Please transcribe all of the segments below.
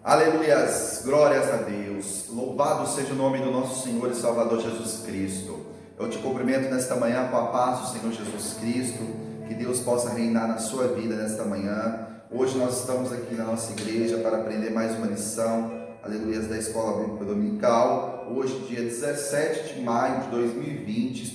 Aleluias, glórias a Deus, louvado seja o nome do nosso Senhor e Salvador Jesus Cristo. Eu te cumprimento nesta manhã com a paz do Senhor Jesus Cristo, que Deus possa reinar na sua vida nesta manhã. Hoje nós estamos aqui na nossa igreja para aprender mais uma lição, aleluias, da Escola Bíblica Dominical. Hoje, dia 17 de maio de 2020,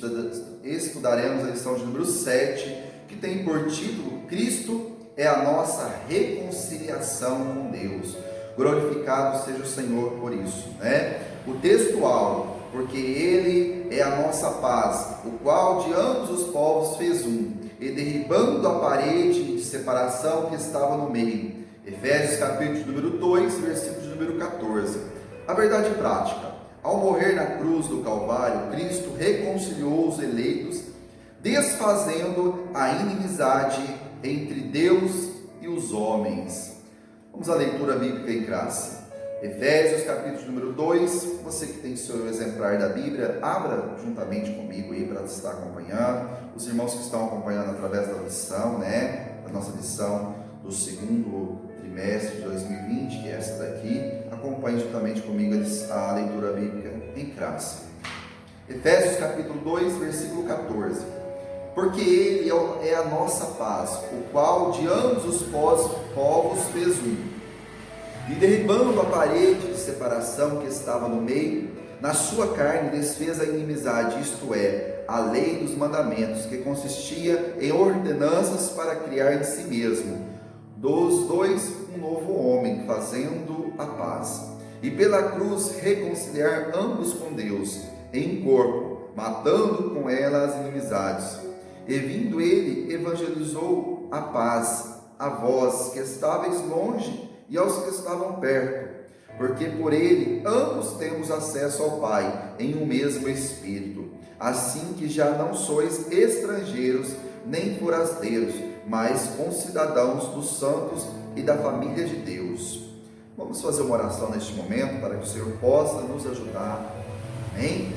estudaremos a lição de número 7, que tem por título: Cristo é a nossa reconciliação com Deus. Glorificado seja o Senhor por isso, né? O textual, porque Ele é a nossa paz, o qual de ambos os povos fez um, e derribando a parede de separação que estava no meio. Efésios capítulo número 2, versículo de número 14. A verdade prática: ao morrer na cruz do Calvário, Cristo reconciliou os eleitos, desfazendo a inimizade entre Deus e os homens. Vamos à leitura bíblica em classe. Efésios capítulo número 2, você que tem seu exemplar da Bíblia, abra juntamente comigo aí para estar acompanhando. Os irmãos que estão acompanhando através da lição, né? A nossa lição do segundo trimestre de 2020, que é essa daqui, acompanhe juntamente comigo a leitura bíblica em classe. Efésios capítulo 2, versículo 14. Porque Ele é a nossa paz, o qual de ambos os povos fez um, e derribando a parede de separação que estava no meio, na sua carne desfez a inimizade, isto é, a lei dos mandamentos, que consistia em ordenanças para criar em si mesmo, dos dois, um novo homem, fazendo a paz, e pela cruz reconciliar ambos com Deus, em corpo, matando com ela as inimizades. E vindo Ele, evangelizou a paz a vós que estáveis longe e aos que estavam perto, porque por Ele ambos temos acesso ao Pai em um mesmo Espírito, assim que já não sois estrangeiros nem forasteiros, mas concidadãos dos santos e da família de Deus. Vamos fazer uma oração neste momento para que o Senhor possa nos ajudar. Amém?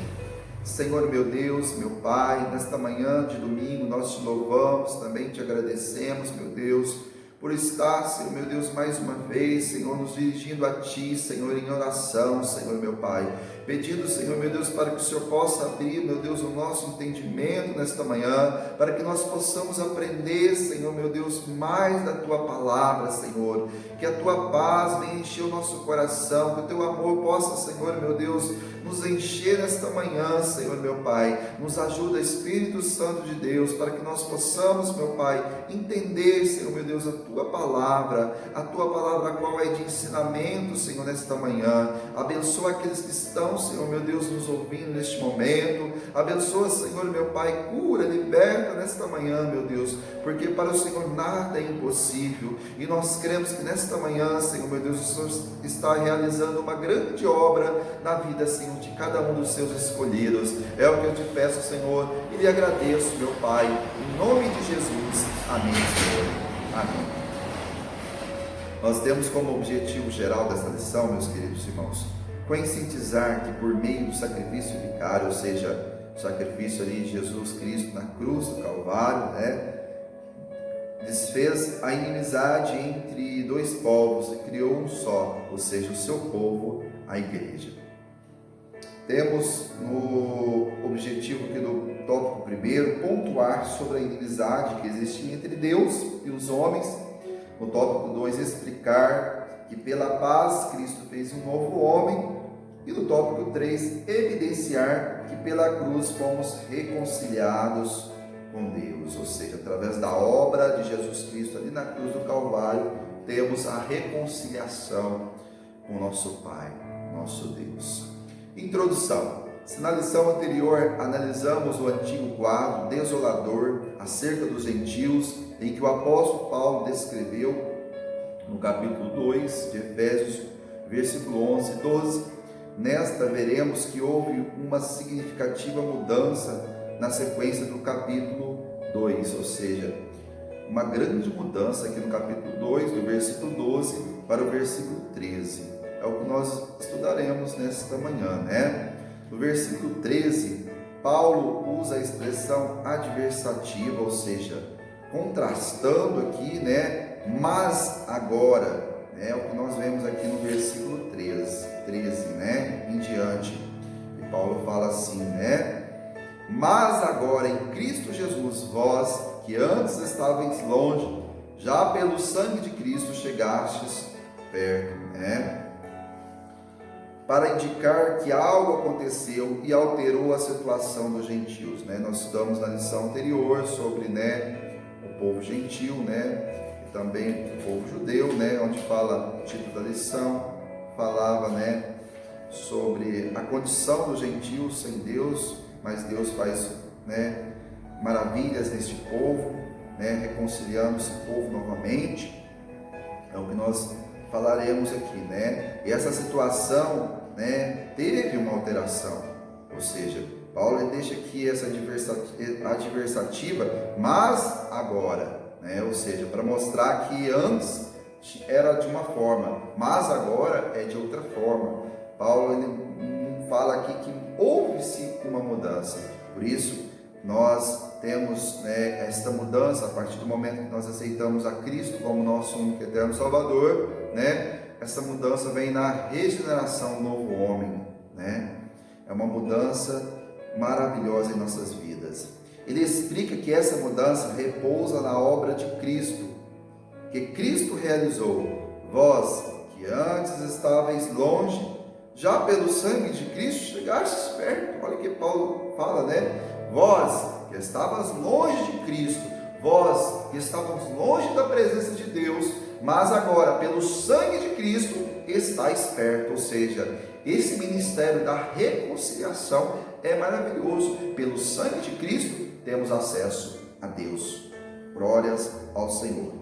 Senhor meu Deus, meu Pai, nesta manhã de domingo nós te louvamos, também te agradecemos, meu Deus, por estar, Senhor meu Deus, mais uma vez, Senhor, nos dirigindo a Ti, Senhor, em oração, Senhor meu Pai, pedindo, Senhor meu Deus, para que o Senhor possa abrir, meu Deus, o nosso entendimento nesta manhã, para que nós possamos aprender, Senhor meu Deus, mais da Tua palavra, Senhor, que a Tua paz venha encher o nosso coração, que o Teu amor possa, Senhor meu Deus, nos encher nesta manhã, Senhor meu Pai. Nos ajuda, Espírito Santo de Deus, para que nós possamos, meu Pai, entender, Senhor meu Deus, a Tua palavra a qual é de ensinamento, Senhor, nesta manhã. Abençoa aqueles que estão, Senhor meu Deus, nos ouvindo neste momento. Abençoa, Senhor meu Pai, cura, liberta nesta manhã, meu Deus, porque para o Senhor nada é impossível, e nós cremos que nesta manhã, Senhor meu Deus, o Senhor está realizando uma grande obra na vida, Senhor, de cada um dos seus escolhidos. É o que eu te peço, Senhor, e lhe agradeço, meu Pai, em nome de Jesus. Amém, Senhor. Amém. Nós temos como objetivo geral dessa lição, meus queridos irmãos, conscientizar que por meio do sacrifício vicário, ou seja, o sacrifício ali de Jesus Cristo na cruz do Calvário, né, desfez a inimizade entre dois povos e criou um só, ou seja, o seu povo, a igreja. Temos no objetivo aqui do tópico primeiro, pontuar sobre a inimizade que existia entre Deus e os homens. No tópico 2, explicar que pela paz Cristo fez um novo homem. E no tópico 3, evidenciar que pela cruz fomos reconciliados com Deus. Ou seja, através da obra de Jesus Cristo ali na cruz do Calvário, temos a reconciliação com o nosso Pai, nosso Deus. Introdução. Se na lição anterior analisamos o antigo quadro desolador acerca dos gentios, em que o apóstolo Paulo descreveu no capítulo 2 de Efésios, versículo 11 e 12, nesta veremos que houve uma significativa mudança na sequência do capítulo 2, ou seja, uma grande mudança aqui no capítulo 2, do versículo 12 para o versículo 13. É o que nós estudaremos nesta manhã, né? No versículo 13, Paulo usa a expressão adversativa, ou seja, contrastando aqui, né? Mas agora, É o que nós vemos aqui no versículo 13, né? Em diante. E Paulo fala assim, né? Mas agora em Cristo Jesus, vós que antes estavais longe, já pelo sangue de Cristo chegastes perto, né? Para indicar que algo aconteceu e alterou a situação dos gentios, né? Nós estudamos na lição anterior sobre, né, o povo gentil, né, e também o povo judeu, né, onde fala o título da lição, falava, né, sobre a condição dos gentios sem Deus, mas Deus faz, né, maravilhas neste povo, né, reconciliando esse povo novamente. É o que nós falaremos aqui, né? E essa situação, né, teve uma alteração, ou seja, Paulo deixa aqui essa adversativa, mas agora, né? Ou seja, para mostrar que antes era de uma forma, mas agora é de outra forma. Paulo ele fala aqui que houve-se uma mudança, por isso nós temos, né, esta mudança a partir do momento que nós aceitamos a Cristo como nosso único e eterno Salvador, né? Essa mudança vem na regeneração do novo homem, né? É uma mudança maravilhosa em nossas vidas. Ele explica que essa mudança repousa na obra de Cristo, que Cristo realizou. Vós que antes estavais longe, já pelo sangue de Cristo chegastes perto. Olha o que Paulo fala, né? Vós que estavas longe de Cristo, vós que estavas longe da presença de Deus, mas agora pelo sangue de Cristo estáis perto. Ou seja, esse ministério da reconciliação é maravilhoso. Pelo sangue de Cristo temos acesso a Deus. Glórias ao Senhor.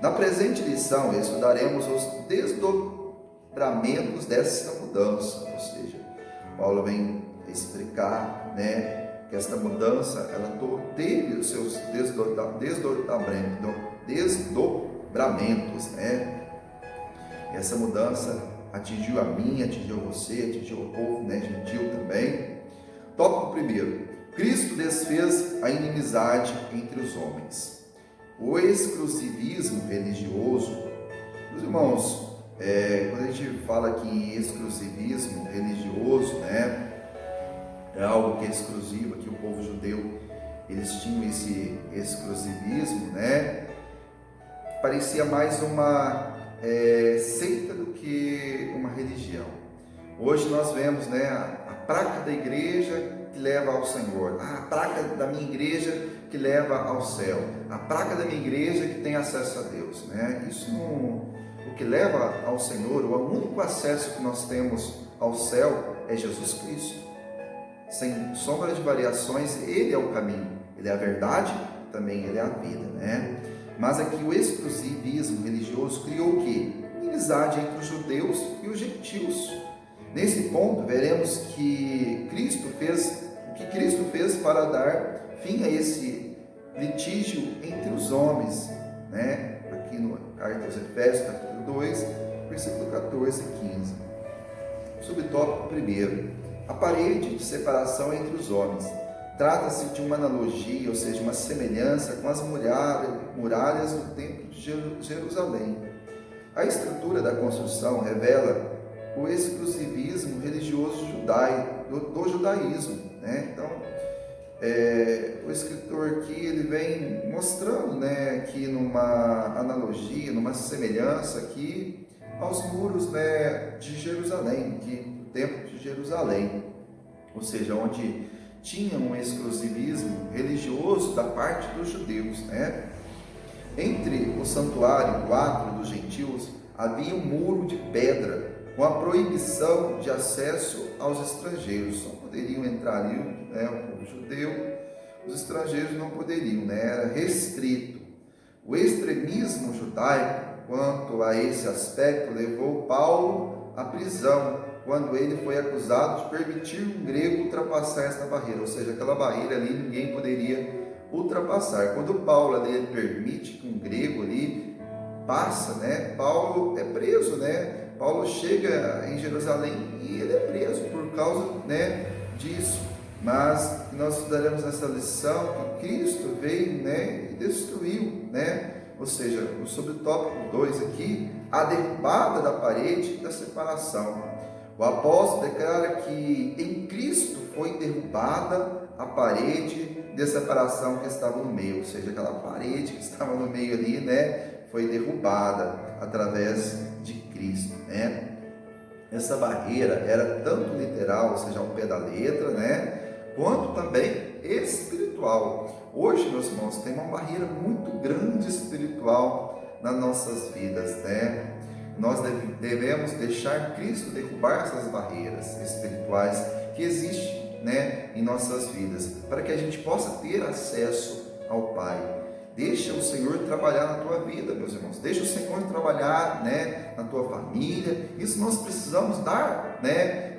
Na presente lição estudaremos os desdobramentos dessa mudança, ou seja, Paulo vem explicar, né, que esta mudança ela teve os seus desdobramentos, né? Essa mudança atingiu a mim, atingiu você, atingiu o povo, né, gentil também. Tópico primeiro: Cristo desfez a inimizade entre os homens. O exclusivismo religioso, meus irmãos, quando a gente fala aqui em exclusivismo religioso, né, é algo que é exclusivo, que o povo judeu, eles tinham esse exclusivismo, né? Parecia mais uma seita do que uma religião. Hoje nós vemos, né, a placa da igreja que leva ao Senhor, a placa da minha igreja que leva ao céu, a placa da minha igreja que tem acesso a Deus, né? Isso não, o que leva ao Senhor, o único acesso que nós temos ao céu é Jesus Cristo. Sem sombra de variações, Ele é o caminho, Ele é a verdade, também Ele é a vida, né? Mas aqui o exclusivismo religioso criou o quê? Inimizade entre os judeus e os gentios. Nesse ponto, veremos que Cristo fez para dar fim a esse litígio entre os homens, né? Aqui no carta aos Efésios, capítulo 2, versículo 14 e 15. Subtópico primeiro: a parede de separação entre os homens. Trata-se de uma analogia, ou seja, uma semelhança com as muralhas do templo de Jerusalém. A estrutura da construção revela o exclusivismo religioso do judaísmo, né? Então, o escritor aqui ele vem mostrando, né, que numa analogia, numa semelhança aqui aos muros, né, de Jerusalém, o templo de Jerusalém, ou seja, onde tinha um exclusivismo religioso da parte dos judeus, né? Entre o santuário e o átrio dos gentios havia um muro de pedra com a proibição de acesso aos estrangeiros. Só poderiam entrar ali, né, o povo judeu, os estrangeiros não poderiam, né? Era restrito. O extremismo judaico quanto a esse aspecto levou Paulo à prisão, quando ele foi acusado de permitir um grego ultrapassar esta barreira, ou seja, aquela barreira ali ninguém poderia ultrapassar. Quando Paulo ali permite que um grego ali passa, né, Paulo é preso, né? Paulo chega em Jerusalém e ele é preso por causa, né, disso. Mas nós estudaremos nessa lição que Cristo veio, né, e destruiu, né, Ou seja, o subtópico 2 aqui, a derrubada da parede da separação. O apóstolo declara que em Cristo foi derrubada a parede de separação que estava no meio, ou seja, aquela parede que estava no meio ali, né, foi derrubada através de Cristo, né? Essa barreira era tanto literal, ou seja, ao pé da letra, né, quanto também espiritual. Hoje, meus irmãos, tem uma barreira muito grande espiritual nas nossas vidas, né? Nós devemos deixar Cristo derrubar essas barreiras espirituais que existem, né, em nossas vidas, para que a gente possa ter acesso ao Pai. Deixa o Senhor trabalhar na tua vida, meus irmãos. Deixa o Senhor trabalhar, né, na tua família. Isso nós precisamos dar, né?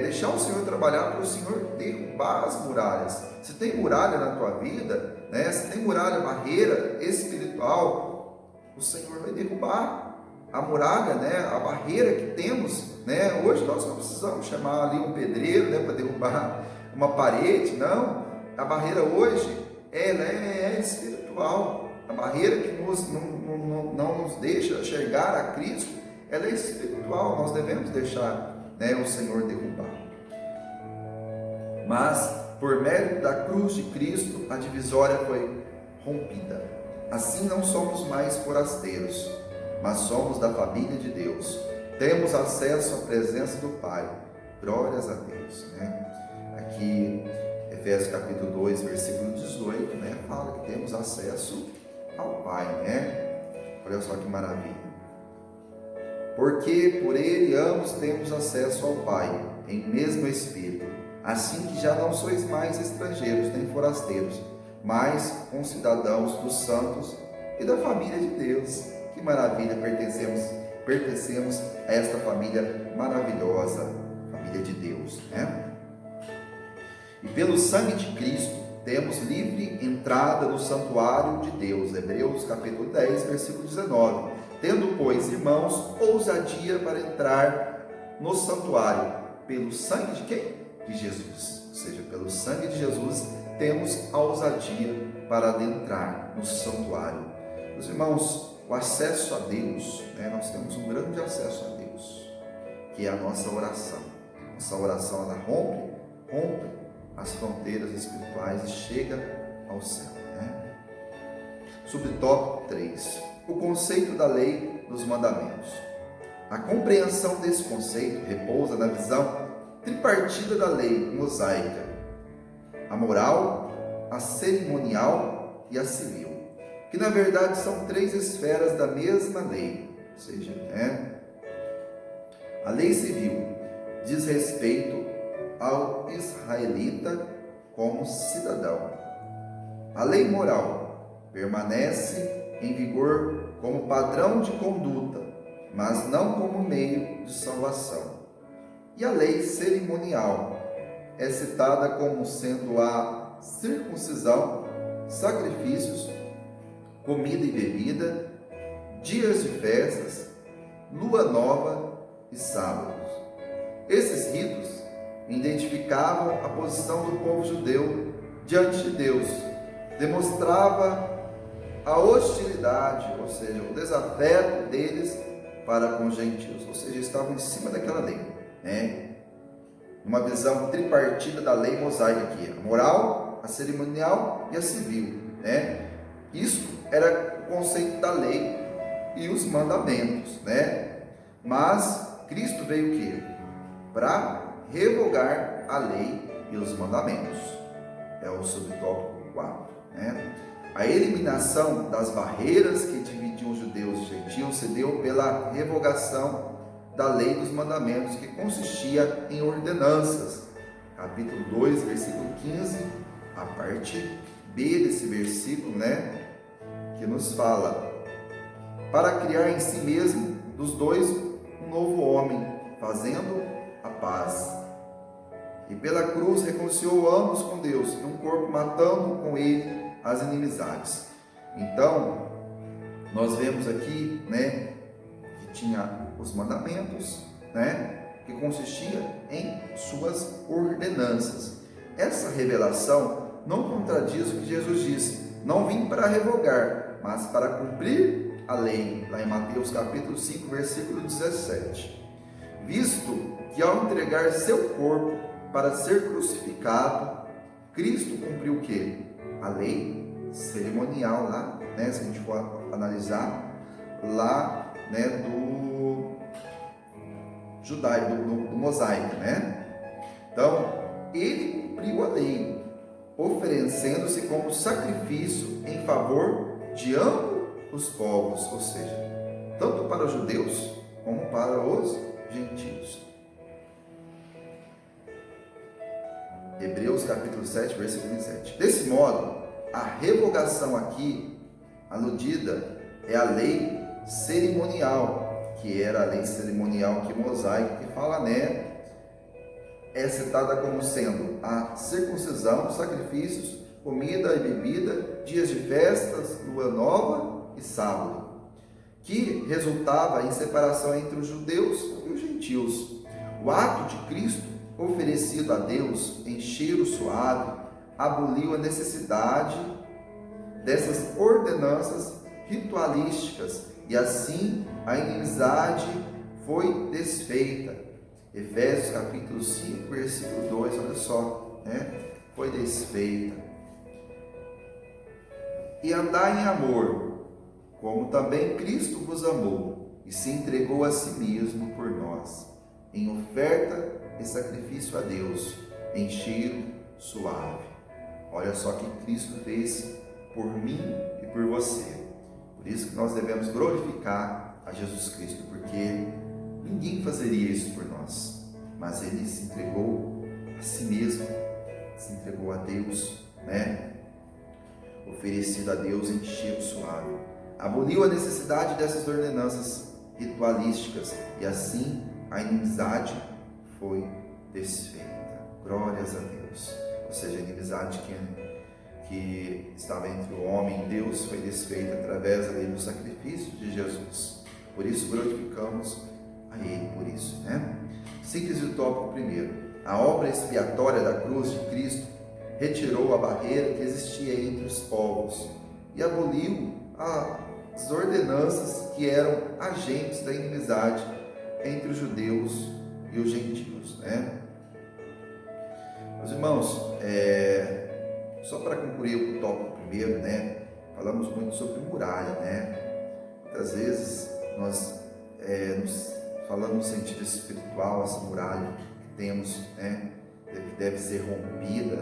Deixar o Senhor trabalhar para o Senhor derrubar as muralhas. Se tem muralha na tua vida, né? Se tem muralha, barreira espiritual, o Senhor vai derrubar a muralha, né? A barreira que temos, né? Hoje nós não precisamos chamar ali um pedreiro, né, para derrubar uma parede, não. A barreira hoje ela é espiritual. A barreira que não nos deixa chegar a Cristo, ela é espiritual. Nós devemos deixar, né, o Senhor derrubar. Mas, por mérito da cruz de Cristo, a divisória foi rompida. Assim não somos mais forasteiros, mas somos da família de Deus. Temos acesso à presença do Pai. Glórias a Deus, né? Aqui, Efésios capítulo 2, versículo 18, né, fala que temos acesso ao Pai, né? Olha só que maravilha. Porque por Ele ambos temos acesso ao Pai, em mesmo Espírito, assim que já não sois mais estrangeiros nem forasteiros, mas concidadãos dos santos e da família de Deus. Que maravilha, pertencemos a esta família maravilhosa, família de Deus, né? E pelo sangue de Cristo temos livre entrada no santuário de Deus. Hebreus capítulo 10, versículo 19. Tendo, pois, irmãos, ousadia para entrar no santuário, pelo sangue de quem? De Jesus. Ou seja, pelo sangue de Jesus temos a ousadia para adentrar no santuário. Meus irmãos, o acesso a Deus, né, nós temos um grande acesso a Deus, que é a nossa oração. Nossa oração, ela rompe as fronteiras espirituais e chega ao céu, né? Subtópico 3. O conceito da lei dos mandamentos. A compreensão desse conceito repousa na visão tripartida da lei mosaica: a moral, a cerimonial e a civil, que na verdade são três esferas da mesma lei. Ou seja, né, a lei civil diz respeito ao israelita como cidadão. A lei moral permanece em vigor como padrão de conduta, mas não como meio de salvação. E a lei cerimonial é citada como sendo a circuncisão, sacrifícios, comida e bebida, dias de festas, lua nova e sábados. Esses ritos identificavam a posição do povo judeu diante de Deus, demonstrava a hostilidade, ou seja, o desafeto deles para com os gentios, ou seja, estavam em cima daquela lei, né? Uma visão tripartida da lei mosaica aqui, a moral, a cerimonial e a civil, né? Isso era o conceito da lei e os mandamentos, né? Mas Cristo veio o quê? Para revogar a lei e os mandamentos. É o subtópico 4, né? A eliminação das barreiras que dividiam os judeus e gentios se deu pela revogação da lei dos mandamentos, que consistia em ordenanças. Capítulo 2, versículo 15, a parte B desse versículo, né, que nos fala: para criar em si mesmo dos dois um novo homem, fazendo a paz. E pela cruz reconciliou ambos com Deus, num corpo, matando com ele as inimizades. Então, nós vemos aqui, né, que tinha os mandamentos, né, que consistia em suas ordenanças. Essa revelação não contradiz o que Jesus disse: não vim para revogar, mas para cumprir a lei, lá em Mateus capítulo 5, versículo 17. Visto que ao entregar seu corpo para ser crucificado, Cristo cumpriu o quê? A lei cerimonial lá, né? Se a gente for analisar lá, né, do judaico, do mosaico, né? Então, ele cumpriu a lei, oferecendo-se como sacrifício em favor de ambos os povos, ou seja, tanto para os judeus como para os gentios. Hebreus capítulo 7, versículo 27. Desse modo, a revogação aqui aludida é a lei cerimonial, que era a lei cerimonial que mosaico que fala, né? É citada como sendo a circuncisão, sacrifícios, comida e bebida, dias de festas, lua nova e sábado, que resultava em separação entre os judeus e os gentios. O ato de Cristo, oferecido a Deus em cheiro suave, aboliu a necessidade dessas ordenanças ritualísticas e assim a inimizade foi desfeita. Efésios capítulo 5, versículo 2, olha só, né? Foi desfeita. E andai em amor, como também Cristo vos amou e se entregou a si mesmo por nós, em oferta e sacrifício a Deus, em cheiro suave. Olha só o que Cristo fez por mim e por você. Por isso que nós devemos glorificar a Jesus Cristo, porque ninguém fazeria isso por nós, mas Ele se entregou a si mesmo, se entregou a Deus, né? Oferecido a Deus em cheiro suave. Aboliu a necessidade dessas ordenanças ritualísticas e assim a inimizade foi desfeita. Glórias a Deus. Ou seja, a inimizade que estava entre o homem e Deus foi desfeita através do sacrifício de Jesus. Por isso glorificamos a Ele por isso, né? Síntese do tópico primeiro. A obra expiatória da cruz de Cristo retirou a barreira que existia entre os povos e aboliu as ordenanças que eram agentes da inimizade entre os judeus e os gentios, né? Meus irmãos, só para concluir o tópico primeiro, né? Falamos muito sobre muralha, né? Muitas vezes nós falando no sentido espiritual, essa muralha que temos, né, que deve ser rompida,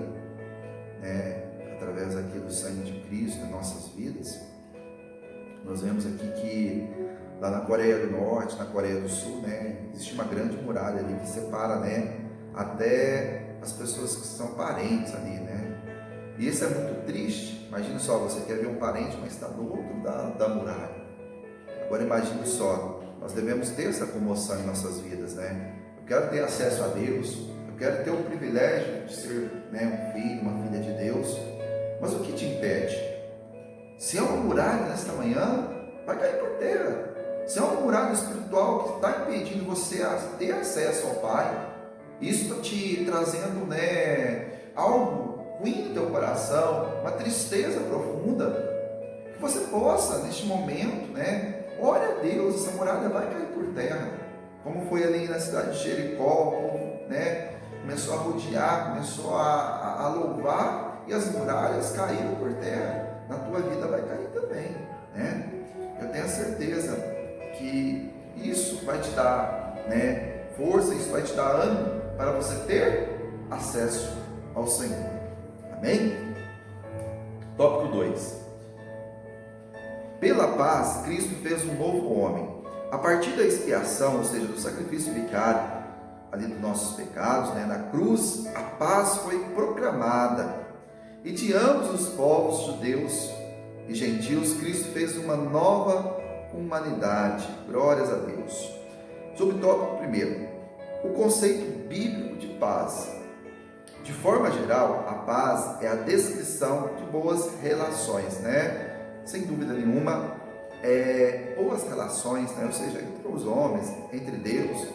né, através aqui do sangue de Cristo em nossas vidas. Nós vemos aqui que lá na Coreia do Norte, na Coreia do Sul, né, existe uma grande muralha ali que separa, né, até as pessoas que são parentes ali, né. E isso é muito triste. Imagina só, você quer ver um parente, mas está do outro da muralha. Agora imagine só, nós devemos ter essa comoção em nossas vidas, né? Eu quero ter acesso a Deus, eu quero ter o privilégio de ser, né, um filho, uma filha de Deus, mas o que te impede? Se é uma muralha nesta manhã, vai cair por terra. Se é uma muralha espiritual que está impedindo você a ter acesso ao Pai, isso está te trazendo, né, algo ruim no teu coração, uma tristeza profunda, que você possa, neste momento, né, ore a Deus, essa muralha vai cair por terra, como foi ali na cidade de Jericó, né? Começou a rodear, começou a louvar, e as muralhas caíram por terra. Na tua vida vai cair também, né? Eu tenho a certeza que isso vai te dar, né, força, isso vai te dar ânimo para você ter acesso ao Senhor. Amém? Tópico 2. Pela paz, Cristo fez um novo homem. A partir da expiação, ou seja, do sacrifício vicário, ali dos nossos pecados, né, na cruz, a paz foi proclamada. E de ambos os povos, judeus e gentios, Cristo fez uma nova humanidade. Glórias a Deus. Subtópico primeiro, o conceito bíblico de paz. De forma geral, a paz é a descrição de boas relações, né? Sem dúvida nenhuma, boas relações, né? Ou seja, entre os homens, entre Deus,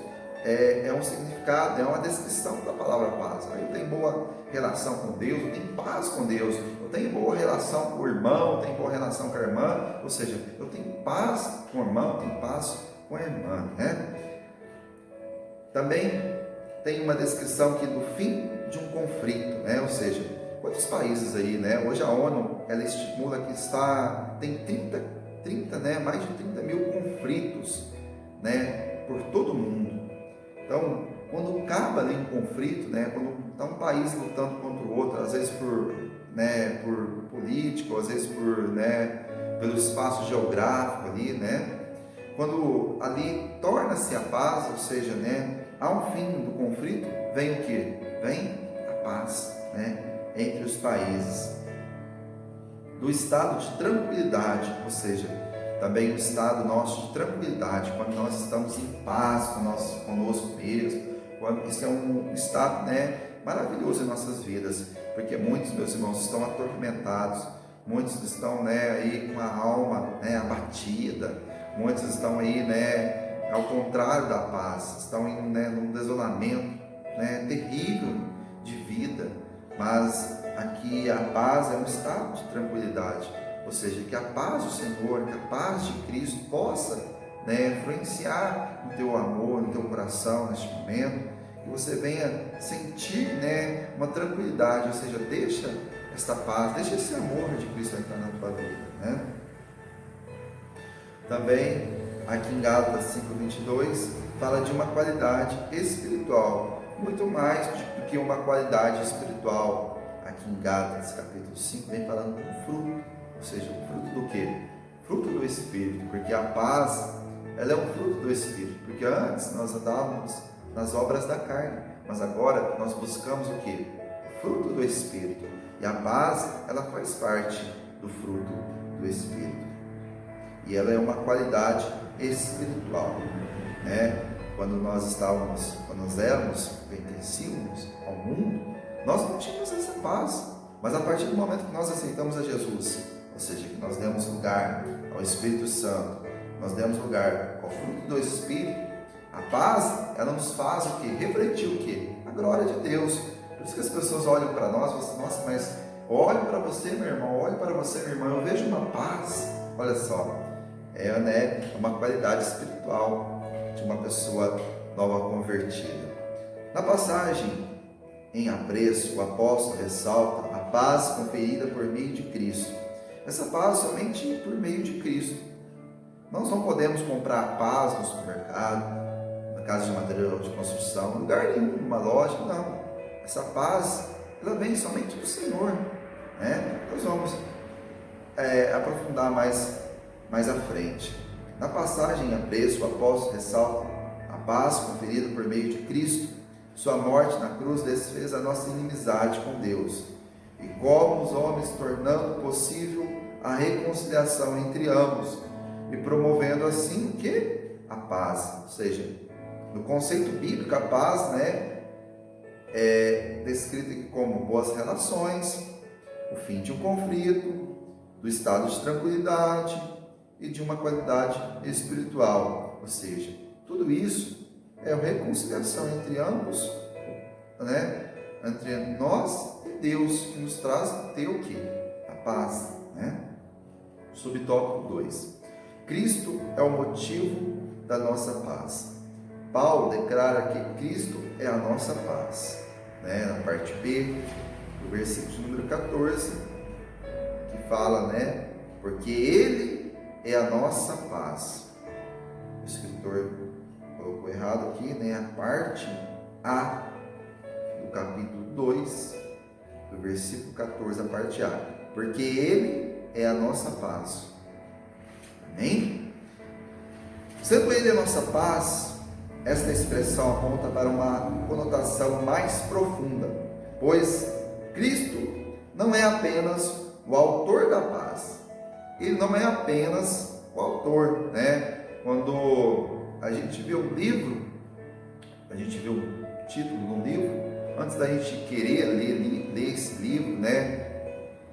é um significado, é uma descrição da palavra paz. Eu tenho boa relação com Deus, eu tenho paz com Deus, eu tenho boa relação com o irmão, eu tenho boa relação com a irmã, ou seja, eu tenho paz com o irmão, eu tenho paz com a irmã, né? Também tem uma descrição aqui do fim de um conflito, né? Ou seja, quantos países aí, né? Hoje a ONU, ela estimula que tem 30, né? Mais de 30 mil conflitos, né? Por todo o mundo. Então, quando acaba ali um conflito, né? Quando está um país lutando contra o outro, às vezes por político, às vezes pelo espaço geográfico ali, né? Quando ali torna-se a paz, ou seja, né? Há um fim do conflito, vem o quê? Vem a paz, né? Entre os países. Do estado de tranquilidade, ou seja, também o estado nosso de tranquilidade, quando nós estamos em paz conosco mesmo, isso é um estado, né, maravilhoso em nossas vidas, porque muitos, meus irmãos, estão atormentados, muitos estão, né, aí com a alma, né, abatida, muitos estão aí, né, ao contrário da paz, estão em, né, num desolamento, né, terrível de vida, mas aqui a paz é um estado de tranquilidade, ou seja, que a paz do Senhor, que a paz de Cristo possa, né, influenciar no teu amor, no teu coração neste momento, que você venha sentir, né, uma tranquilidade, ou seja, deixa esta paz, deixa esse amor de Cristo entrar na tua vida, né? Também, aqui em Gálatas 5:22, fala de uma qualidade espiritual, muito mais do que uma qualidade espiritual. Aqui em Gálatas capítulo 5, vem falando do fruto, ou seja, o fruto do quê? Fruto do Espírito, porque a paz, ela é um fruto do Espírito, porque antes nós andávamos nas obras da carne, mas agora nós buscamos o quê? O fruto do Espírito, e a paz, ela faz parte do fruto do Espírito, e ela é uma qualidade espiritual, né? Quando nós pertencíamos ao mundo, nós não tínhamos essa paz, mas a partir do momento que nós aceitamos a Jesus, ou seja, que nós demos lugar ao Espírito Santo, nós demos lugar ao fruto do Espírito, a paz, ela nos faz o quê? Refletir o quê? A glória de Deus. Por isso que as pessoas olham para nós e falam assim, nossa, mas olho para você, meu irmão, olho para você, minha irmã, eu vejo uma paz. Olha só, né, uma qualidade espiritual de uma pessoa nova convertida. Na passagem em apreço, o apóstolo ressalta a paz conferida por meio de Cristo. Essa paz somente por meio de Cristo. Nós não podemos comprar paz no supermercado, na casa de material de construção, em lugar nenhum, numa loja, não. Essa paz, ela vem somente do Senhor, né? Nós vamos aprofundar mais à frente. Na passagem em apreço, o apóstolo ressalta a paz conferida por meio de Cristo. Sua morte na cruz desfez a nossa inimizade com Deus, e como os homens tornando possível a reconciliação entre ambos, e promovendo assim o que? A paz. Ou seja, no conceito bíblico, a paz, né, é descrita aqui como boas relações, o fim de um conflito, do estado de tranquilidade e de uma qualidade espiritual. Ou seja, tudo isso é a reconciliação entre ambos, né? Entre nós e Deus, que nos traz ter o quê? A paz, né? Subtópico 2. Cristo é o motivo da nossa paz. Paulo declara que Cristo é a nossa paz, né? Na parte B, do versículo número 14, que fala, né? Porque Ele é a nossa paz. O escritor colocou errado aqui, né? A parte A do capítulo 2, do versículo 14, a parte A. Porque Ele é a nossa paz. Amém? Sendo Ele a nossa paz, esta expressão aponta para uma conotação mais profunda, pois Cristo não é apenas o autor da paz. Ele não é apenas o autor, né? Quando a gente vê o livro, a gente vê o título do livro, antes da gente querer ler esse livro, né?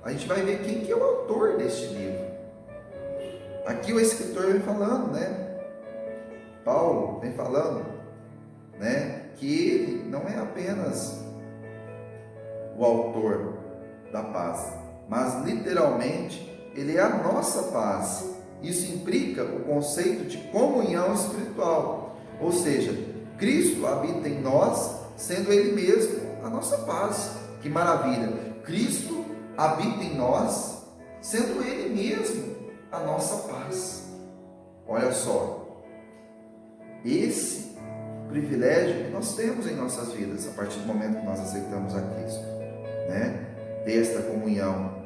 A gente vai ver quem que é o autor deste livro. Aqui o escritor vem falando, né? Paulo vem falando né, que Ele não é apenas o autor da paz, mas literalmente Ele é a nossa paz. Isso implica o conceito de comunhão espiritual, ou seja, Cristo habita em nós, sendo Ele mesmo a nossa paz. Que maravilha! Cristo habita em nós, sendo Ele mesmo a nossa paz. Olha só, esse privilégio que nós temos em nossas vidas, a partir do momento que nós aceitamos a Cristo, né? Desta comunhão.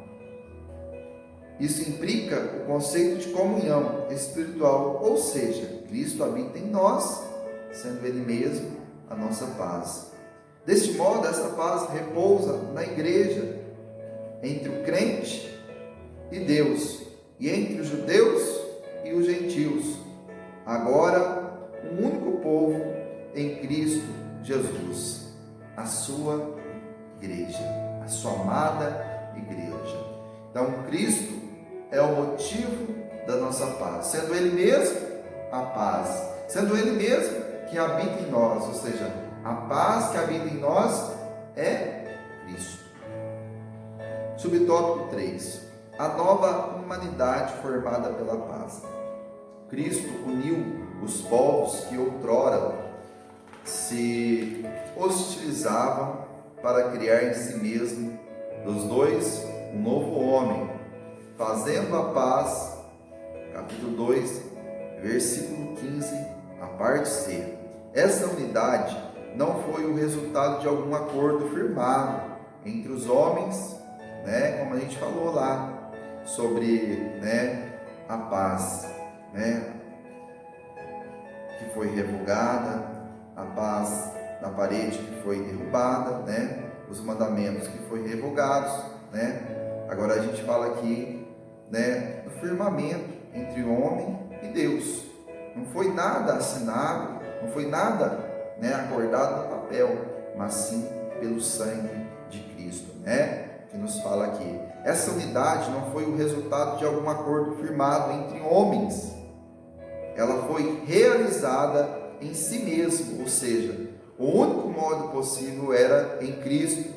Isso implica o conceito de comunhão espiritual, ou seja, Cristo habita em nós, sendo Ele mesmo a nossa paz. Deste modo, essa paz repousa na igreja, entre o crente e Deus, e entre os judeus e os gentios. Agora, um único povo em Cristo Jesus, a sua igreja, a sua amada igreja. Então, Cristo é o motivo da nossa paz, sendo Ele mesmo a paz, sendo Ele mesmo que habita em nós, ou seja, a paz que habita em nós é Cristo. Subtópico 3. A nova humanidade formada pela paz. Cristo uniu os povos que outrora se hostilizavam para criar em si mesmo, dos dois, um novo homem, fazendo a paz. Capítulo 2, versículo 15, a parte C. Essa unidade não foi o resultado de algum acordo firmado entre os homens, né, como a gente falou lá, sobre, né, a paz, né, que foi revogada, a paz na parede que foi derrubada, né, os mandamentos que foram revogados, né. Agora a gente fala aqui, né, do firmamento entre o homem e Deus. Não foi nada assinado, não foi nada, né, acordado no papel, mas sim pelo sangue de Cristo, né, que nos fala aqui. Essa unidade não foi o resultado de algum acordo firmado entre homens. Ela foi realizada em si mesmo, ou seja, o único modo possível era em Cristo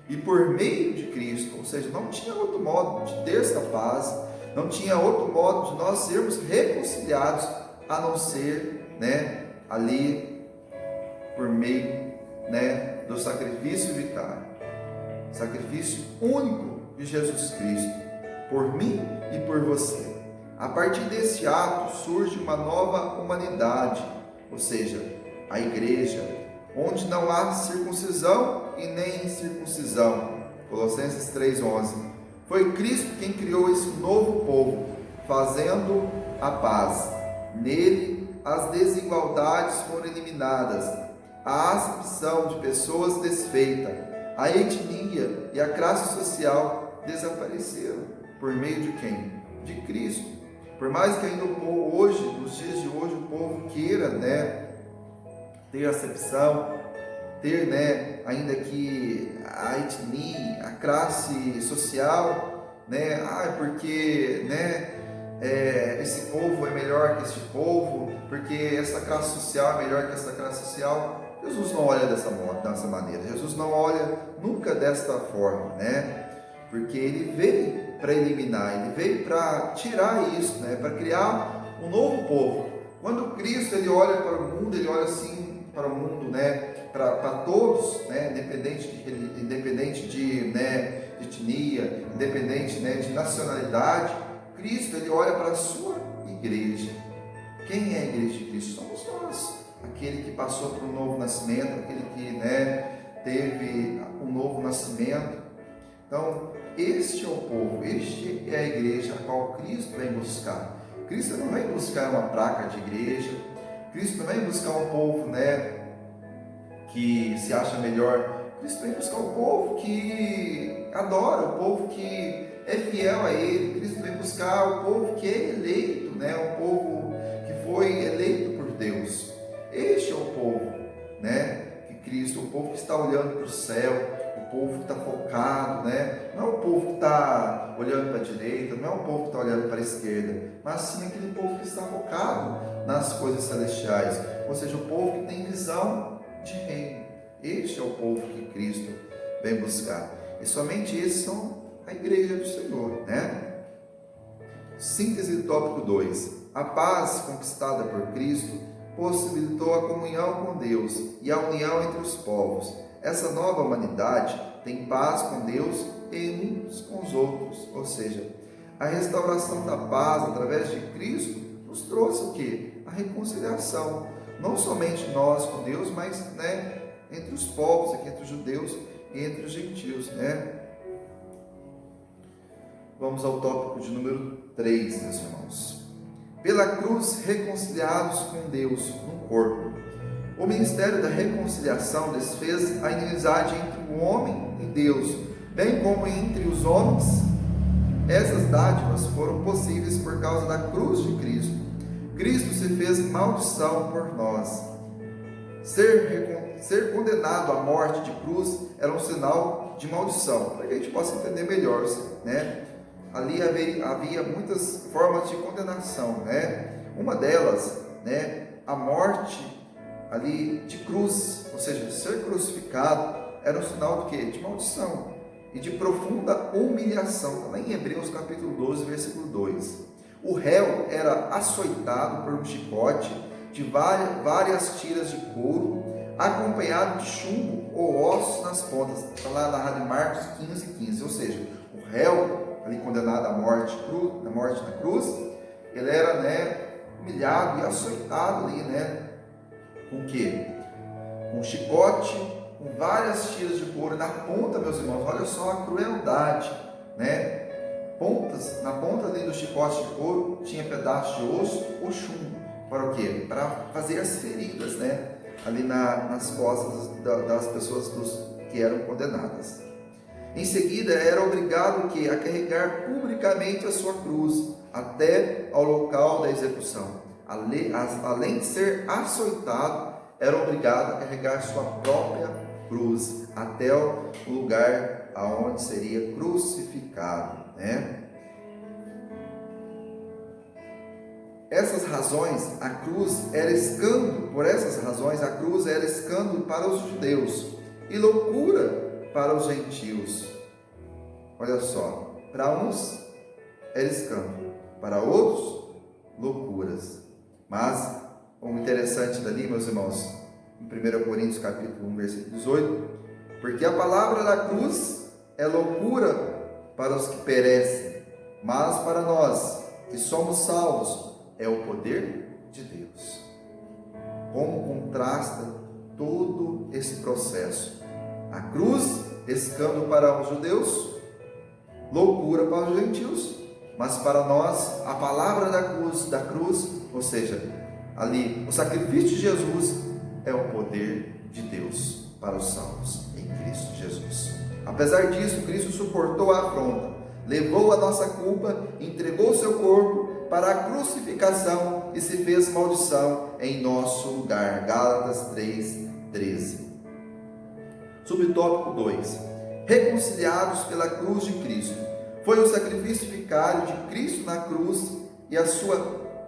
e por meio de Cristo, ou seja, não tinha outro modo de ter essa paz, não tinha outro modo de nós sermos reconciliados a não ser, né, ali por meio, né, do sacrifício vicario, sacrifício único de Jesus Cristo, por mim e por você. A partir desse ato surge uma nova humanidade, ou seja, a igreja, onde não há circuncisão e nem incircuncisão. Colossenses 3,11. Foi Cristo quem criou esse novo povo, fazendo a paz. Nele, as desigualdades foram eliminadas, a acepção de pessoas desfeita, a etnia e a classe social desapareceram. Por meio de quem? De Cristo. Por mais que ainda o povo hoje, nos dias de hoje, o povo queira, né, ter acepção, ter, né, ainda que a etnia, a classe social, né, porque, né, esse povo é melhor que este povo, porque essa classe social é melhor que essa classe social. Jesus não olha dessa maneira, Jesus não olha nunca desta forma, né, porque Ele veio para eliminar, Ele veio para tirar isso, né, para criar um novo povo. Quando Cristo Ele olha para o mundo, Ele olha assim para o mundo, né, para todos, né, independente de, né, de etnia, independente, né, de nacionalidade. Cristo Ele olha para a sua igreja. Quem é a igreja de Cristo? Somos nós, aquele que passou por um novo nascimento, aquele que, né, teve um novo nascimento. Então, este é o povo, este é a igreja a qual Cristo vem buscar. Cristo não vem buscar uma placa de igreja, Cristo não vem buscar um povo, né, que se acha melhor. Cristo vem buscar um povo que adora, o povo que é fiel a Ele. Cristo vem buscar o povo que é eleito, né, um povo que foi eleito por Deus. Este é o povo, né, que Cristo, o povo que está olhando para o céu, o povo que está focado, né? Não é o povo que está olhando para a direita, não é o povo que está olhando para a esquerda, mas sim aquele povo que está focado nas coisas celestiais, ou seja, o povo que tem visão de reino. Este é o povo que Cristo vem buscar, e somente esses são a igreja do Senhor, né? Síntese do tópico 2. A paz conquistada por Cristo possibilitou a comunhão com Deus e a união entre os povos. Essa nova humanidade tem paz com Deus e uns com os outros, ou seja, a restauração da paz através de Cristo nos trouxe o quê? A reconciliação, não somente nós com Deus, mas, né, entre os povos, aqui entre os judeus e entre os gentios, né? Vamos ao tópico de número 3, meus irmãos. Pela cruz, reconciliados com Deus no corpo. O ministério da reconciliação desfez a inimizade entre o homem e Deus, bem como entre os homens. Essas dádivas foram possíveis por causa da cruz de Cristo. Cristo se fez maldição por nós. Ser condenado à morte de cruz era um sinal de maldição, para que a gente possa entender melhor, né? Ali havia muitas formas de condenação, né? Uma delas, né, a morte ali de cruz, ou seja, ser crucificado era um sinal do quê? De maldição e de profunda humilhação. Está lá em Hebreus capítulo 12, versículo 2. O réu era açoitado por um chicote de várias tiras de couro, acompanhado de chumbo ou ossos nas pontas. Está lá narrado em Marcos 15:15. Ou seja, o réu ali condenado à morte na cruz, ele era, né, humilhado e açoitado ali, né? Com o quê? Com um chicote, com várias tiras de couro na ponta, meus irmãos. Olha só a crueldade, né? Na ponta ali do chicote de couro tinha pedaço de osso ou chumbo. Para o quê? Para fazer as feridas, né? Ali nas costas das pessoas que eram condenadas. Em seguida, era obrigado a carregar publicamente a sua cruz até ao local da execução. Além de ser açoitado, era obrigado a carregar sua própria cruz até o lugar aonde seria crucificado, né? Essas razões, a cruz era escândalo. Por essas razões, a cruz era escândalo para os judeus e loucura para os gentios. Olha só, para uns era escândalo, para outros loucuras. Mas o interessante dali, meus irmãos, em 1 Coríntios capítulo 1, versículo 18, porque a palavra da cruz é loucura para os que perecem, mas para nós que somos salvos é o poder de Deus. Como contrasta todo esse processo? A cruz, escândalo para os judeus, loucura para os gentios, mas para nós a palavra da cruz, ou seja, ali o sacrifício de Jesus é o poder de Deus para os salvos em Cristo Jesus. Apesar disso, Cristo suportou a afronta, levou a nossa culpa, entregou seu corpo para a crucificação e se fez maldição em nosso lugar. Gálatas 3:13. Subtópico 2. Reconciliados pela cruz de Cristo. Foi o sacrifício vicário de Cristo na cruz e a sua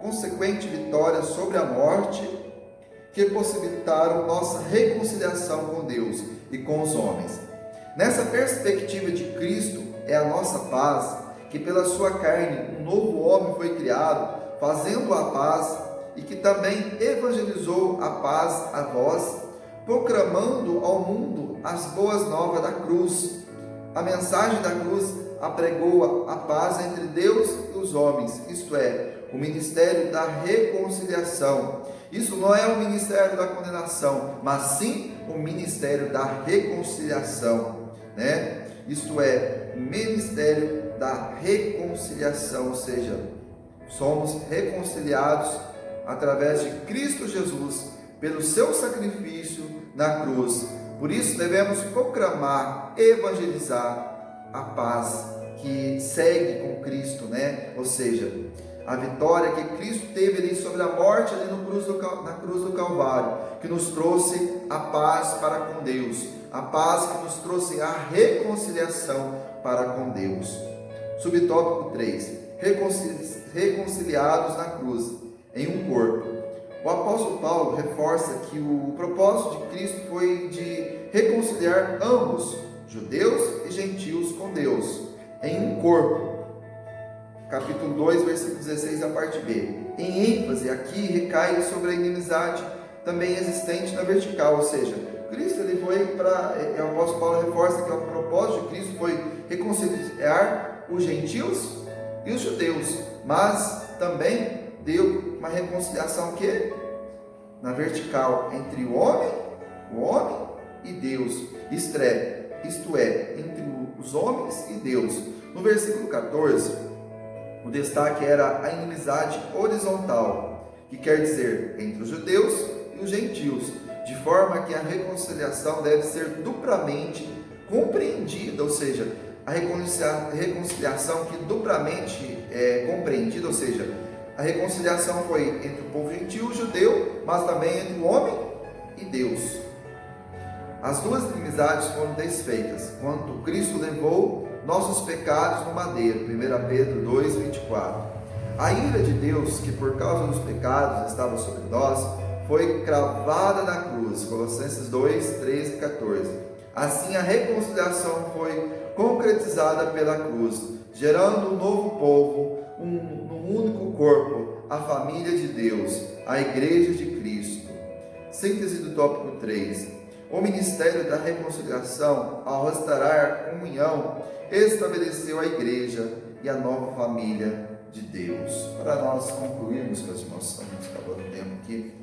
consequente vitória sobre a morte que possibilitaram nossa reconciliação com Deus e com os homens. Nessa perspectiva de Cristo é a nossa paz, que pela sua carne um novo homem foi criado, fazendo a paz, e que também evangelizou a paz a vós, proclamando ao mundo as boas novas da cruz. A mensagem da cruz apregou a paz entre Deus e os homens, isto é, o ministério da reconciliação. Isso não é o ministério da condenação, mas sim o ministério da reconciliação, né? Isto é, o ministério da reconciliação, ou seja, somos reconciliados através de Cristo Jesus, pelo seu sacrifício na cruz. Por isso devemos proclamar, evangelizar a paz que segue com Cristo, né? Ou seja, a vitória que Cristo teve ali sobre a morte ali na cruz do Calvário, que nos trouxe a paz para com Deus, a paz que nos trouxe a reconciliação para com Deus. Subtópico 3, reconciliados na cruz, em um corpo. O apóstolo Paulo reforça que o propósito de Cristo foi de reconciliar ambos, judeus e gentios, com Deus, em um corpo. Capítulo 2, versículo 16, a parte B. Em ênfase, aqui recai sobre a inimizade também existente na vertical, ou seja, Cristo ele foi para, o apóstolo Paulo reforça que o propósito de Cristo foi reconciliar os gentios e os judeus, mas também deu uma reconciliação que na vertical entre o homem e Deus, isto é, entre os homens e Deus. No versículo 14, o destaque era a inimizade horizontal, que quer dizer entre os judeus e os gentios, de forma que a reconciliação deve ser duplamente compreendida, ou seja, a reconciliação que duplamente é compreendida, ou seja, a reconciliação foi entre o povo gentil e o judeu, mas também entre o homem e Deus. As duas inimizades foram desfeitas quando Cristo levou nossos pecados no madeiro, 1 Pedro 2, 24. A ira de Deus, que por causa dos pecados estava sobre nós, foi cravada na cruz, Colossenses 2, 13 e 14. Assim a reconciliação foi concretizada pela cruz, gerando um novo povo, um único corpo, a família de Deus, a Igreja de Cristo. Síntese do tópico 3. O ministério da reconciliação, ao restaurar a comunhão, estabeleceu a Igreja e a nova família de Deus. Para nós concluirmos, meus irmãos, estamos acabando o tempo aqui.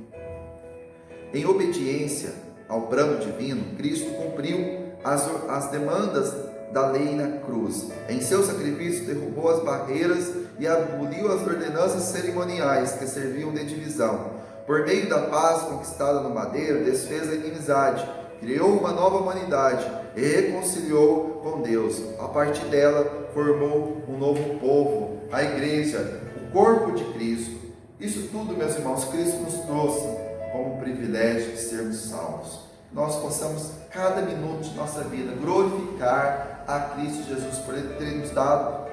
Em obediência ao plano divino, Cristo cumpriu as demandas da lei na cruz. Em seu sacrifício derrubou as barreiras e aboliu as ordenanças cerimoniais que serviam de divisão. Por meio da paz conquistada no madeiro, desfez a inimizade, criou uma nova humanidade e reconciliou com Deus. A partir dela, formou um novo povo, a igreja, o corpo de Cristo. Isso tudo, meus irmãos, Cristo nos trouxe como privilégio de sermos salvos. Nós possamos, cada minuto de nossa vida, glorificar a Cristo Jesus por Ele ter nos dado,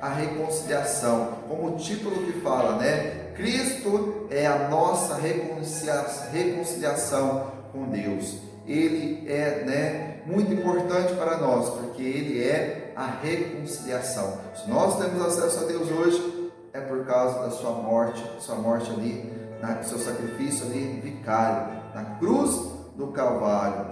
a reconciliação, como o título que fala, Cristo é a nossa reconciliação com Deus. Ele é muito importante para nós, porque Ele é a reconciliação. Se nós temos acesso a Deus hoje, é por causa da sua morte ali, seu sacrifício ali vicário, na cruz do Calvário,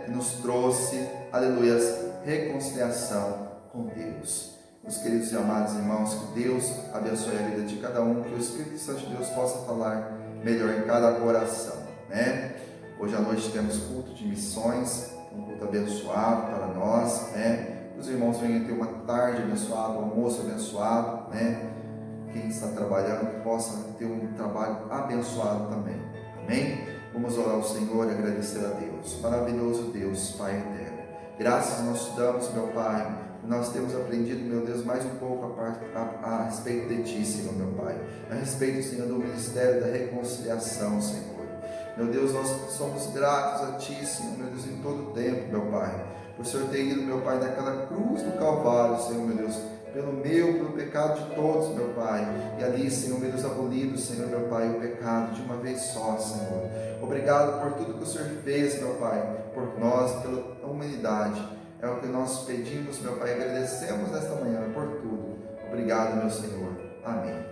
que nos trouxe, aleluias, reconciliação com Deus. Meus queridos e amados irmãos, que Deus abençoe a vida de cada um, que o Espírito Santo de Deus possa falar melhor em cada coração, Hoje à noite temos culto de missões, um culto abençoado para nós, Os irmãos venham ter uma tarde abençoada, um almoço abençoado, Quem está trabalhando possa ter um trabalho abençoado também, amém? Vamos orar ao Senhor e agradecer a Deus, maravilhoso Deus, Pai eterno. Graças nós te damos, meu Pai. Nós temos aprendido, meu Deus, mais um pouco a respeito de Ti, Senhor, meu Pai. A respeito, Senhor, do ministério da reconciliação, Senhor. Meu Deus, nós somos gratos a Ti, Senhor, meu Deus, em todo o tempo, meu Pai. Por Senhor ter ido, meu Pai, naquela cruz do Calvário, Senhor, meu Deus, pelo pecado de todos, meu Pai. E ali, Senhor, meu Deus, abolido, Senhor, meu Pai, o pecado de uma vez só, Senhor. Obrigado por tudo que o Senhor fez, meu Pai, por nós, pela humanidade. É o que nós pedimos, meu Pai, agradecemos nesta manhã por tudo. Obrigado, meu Senhor. Amém.